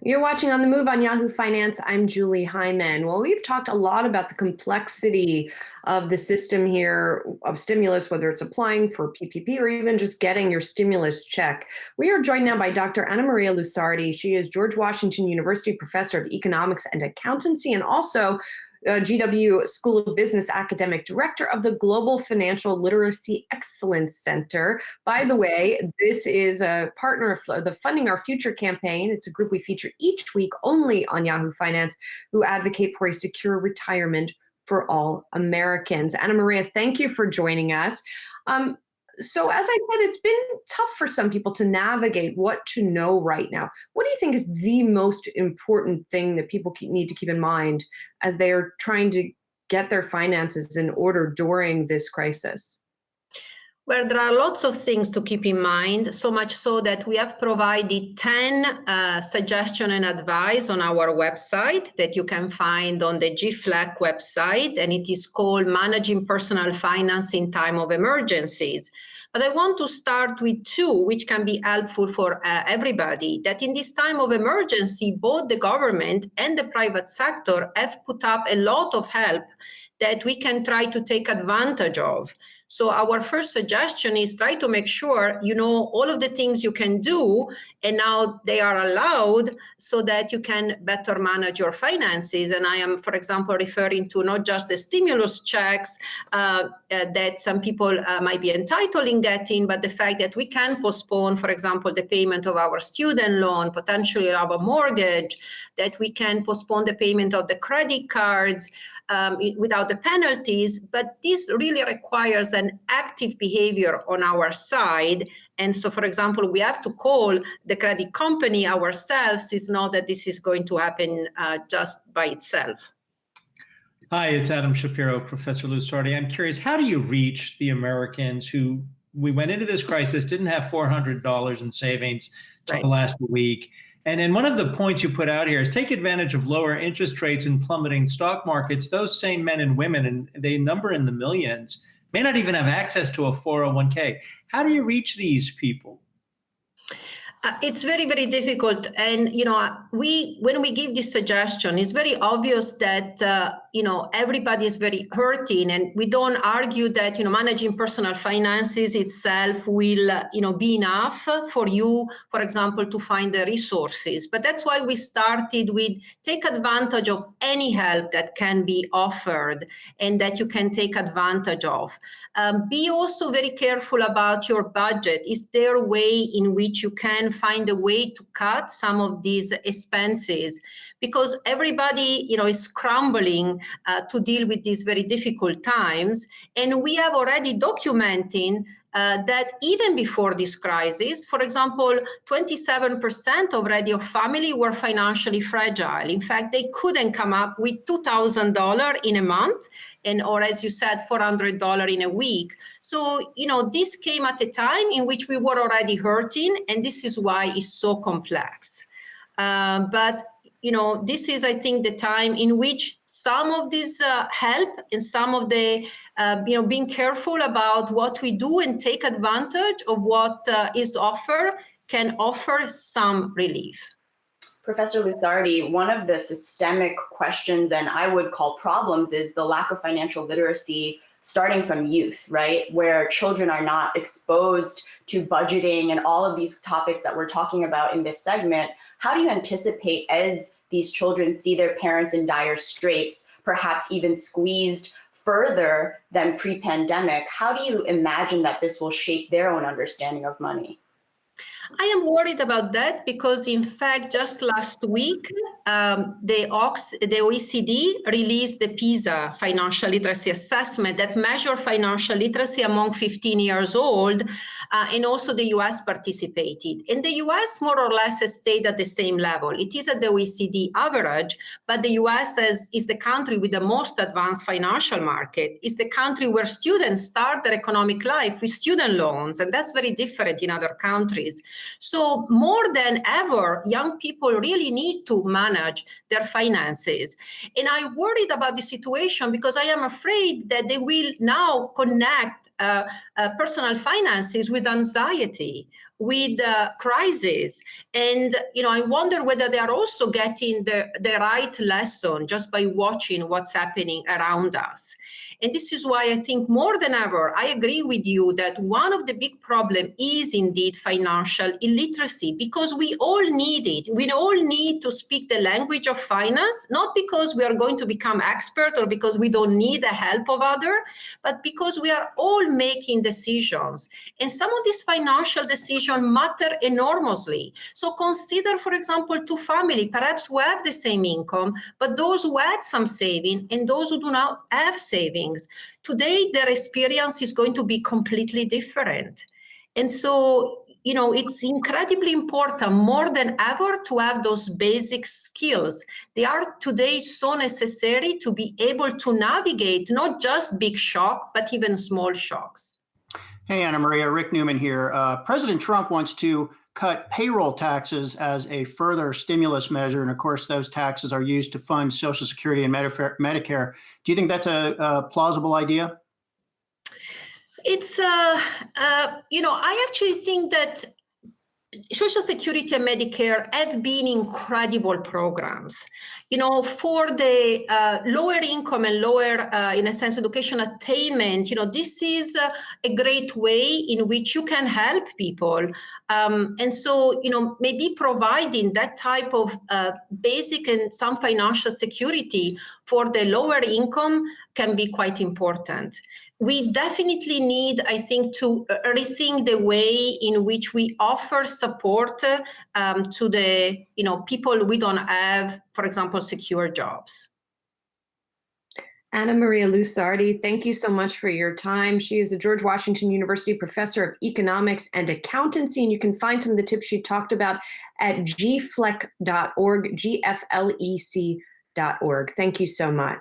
You're watching On the Move on Yahoo Finance. I'm Julie Hyman. Well, we've talked a lot about the complexity of the system here of stimulus, whether it's applying for PPP or even just getting your stimulus check. We are joined now by Dr. Annamaria Lusardi. She is George Washington University Professor of Economics and Accountancy and also GW School of Business Academic Director of the Global Financial Literacy Excellence Center. By the way, this is a partner of the Funding Our Future campaign. It's a group we feature each week only on Yahoo Finance who advocate for a secure retirement for all Americans. Annamaria, thank you for joining us. So as I said, it's been tough for some people to navigate what to know right now. What do you think is the most important thing that people need to keep in mind as they are trying to get their finances in order during this crisis? Well, there are lots of things to keep in mind, so much so that we have provided 10 suggestions and advice on our website that you can find on the GFLAC website, and it is called Managing Personal Finance in Time of Emergencies. But I want to start with two, which can be helpful for everybody, that in this time of emergency, both the government and the private sector have put up a lot of help that we can try to take advantage of. So our first suggestion is try to make sure you know all of the things you can do and now they are allowed so that you can better manage your finances. And I am, for example, referring to not just the stimulus checks that some people might be entitled in getting, but the fact that we can postpone, for example, the payment of our student loan, potentially our mortgage, that we can postpone the payment of the credit cards, without the penalties, but this really requires an active behavior on our side. And so, for example, we have to call the credit company ourselves. It's not that this is going to happen just by itself. Hi, it's Adam Shapiro, Professor Lusardi. I'm curious, how do you reach the Americans who we went into this crisis, didn't have $400 in savings till the last week? And then one of the points you put out here is take advantage of lower interest rates and plummeting stock markets. Those same men and women, and they number in the millions, may not even have access to a 401k. How do you reach these people? It's very, very difficult. And, when we give this suggestion, it's very obvious that, everybody is very hurting. And we don't argue that, managing personal finances itself will, be enough for you, for example, to find the resources. But that's why we started with take advantage of any help that can be offered and that you can take advantage of. Be also very careful about your budget. Is there a way in which you can find a way to cut some of these expenses? Because everybody, is scrambling to deal with these very difficult times. And we have already documenting that even before this crisis, for example, 27% already of family were financially fragile. In fact, they couldn't come up with $2,000 in a month, or as you said, $400 in a week. So, this came at a time in which we were already hurting, and this is why it's so complex. But this is, I think, the time in which some of this help and some of the, being careful about what we do and take advantage of what is offered can offer some relief. Professor Lusardi, one of the systemic questions, and I would call problems, is the lack of financial literacy starting from youth, right? Where children are not exposed to budgeting and all of these topics that we're talking about in this segment. How do you anticipate as these children see their parents in dire straits, perhaps even squeezed further than pre-pandemic? How do you imagine that this will shape their own understanding of money? I am worried about that because, in fact, just last week, the OECD released the PISA financial literacy assessment that measures financial literacy among 15 years old, and also the US participated. And the US more or less has stayed at the same level. It is at the OECD average, but the US is the country with the most advanced financial market. It's the country where students start their economic life with student loans, and that's very different in other countries. So more than ever, young people really need to manage their finances. And I'm worried about the situation because I am afraid that they will now connect personal finances with anxiety with the crisis. And, I wonder whether they are also getting the right lesson just by watching what's happening around us. And this is why I think more than ever, I agree with you that one of the big problems is indeed financial illiteracy, because we all need it. We all need to speak the language of finance, not because we are going to become expert or because we don't need the help of others, but because we are all making decisions. And some of these financial decisions matter enormously. So consider, for example, two families, perhaps who have the same income, but those who had some saving and those who do not have savings. Today, their experience is going to be completely different. And so, it's incredibly important more than ever to have those basic skills. They are today so necessary to be able to navigate not just big shock, but even small shocks. Hey, Annamaria, Rick Newman here. President Trump wants to cut payroll taxes as a further stimulus measure. And of course, those taxes are used to fund Social Security and Medicare. Do you think that's a plausible idea? It's, I actually think that Social Security and Medicare have been incredible programs. For the lower income and lower, in a sense, education attainment, this is a great way in which you can help people. And so, maybe providing that type of basic and some financial security for the lower income can be quite important. We definitely need, I think, to rethink the way in which we offer support to the people we don't have, for example, secure jobs. Annamaria Lusardi, thank you so much for your time. She is a George Washington University professor of economics and accountancy, and you can find some of the tips she talked about at gflec.org, gflec.org. Thank you so much.